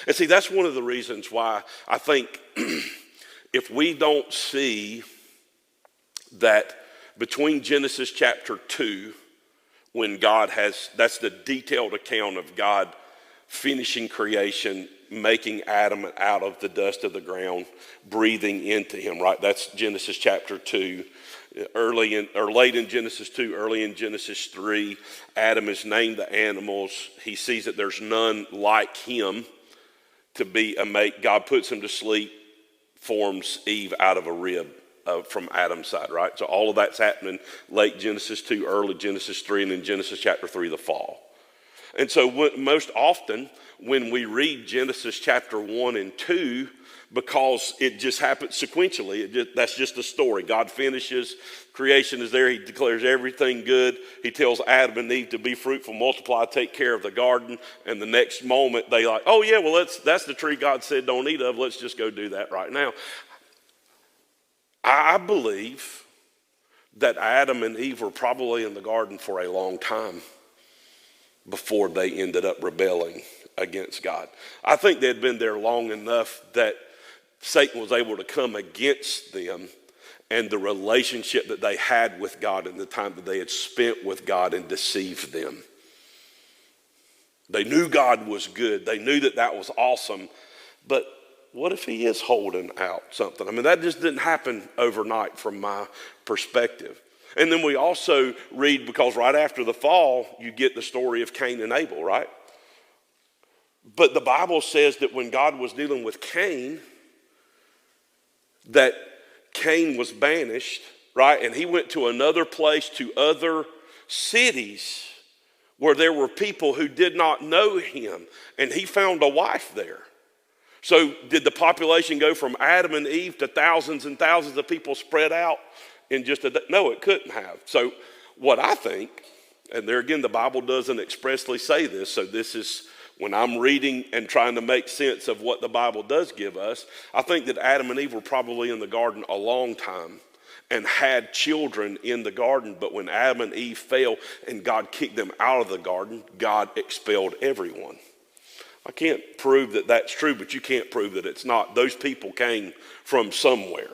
And see, that's one of the reasons why I think if we don't see that between Genesis chapter 2, when God has, that's the detailed account of God finishing creation, making Adam out of the dust of the ground, breathing into him, right? That's Genesis chapter 2. Late in Genesis 2, early in Genesis 3, Adam is named the animals. He sees that there's none like him to be a mate. God puts him to sleep, forms Eve out of a rib from Adam's side, right? So all of that's happening late Genesis 2, early Genesis 3, and then Genesis chapter 3, the fall. And so most often when we read Genesis chapter 1 and 2, because it just happens sequentially, that's just a story. God finishes, creation is there, he declares everything good. He tells Adam and Eve to be fruitful, multiply, take care of the garden. And the next moment they like, oh yeah, well that's the tree God said don't eat of, let's just go do that right now. I believe that Adam and Eve were probably in the garden for a long time before they ended up rebelling against God. I think they'd been there long enough that Satan was able to come against them and the relationship that they had with God and the time that they had spent with God and deceived them. They knew God was good. They knew that was awesome. But what if he is holding out something? I mean, that just didn't happen overnight from my perspective. And then we also read, because right after the fall, you get the story of Cain and Abel, right? But the Bible says that when God was dealing with Cain, that Cain was banished, right? And he went to another place, to other cities where there were people who did not know him. And he found a wife there. So did the population go from Adam and Eve to thousands and thousands of people spread out in just a day? No, it couldn't have. So what I think, and there again, the Bible doesn't expressly say this, so this is when I'm reading and trying to make sense of what the Bible does give us, I think that Adam and Eve were probably in the garden a long time and had children in the garden. But when Adam and Eve fell and God kicked them out of the garden, God expelled everyone. I can't prove that that's true, but you can't prove that it's not. Those people came from somewhere.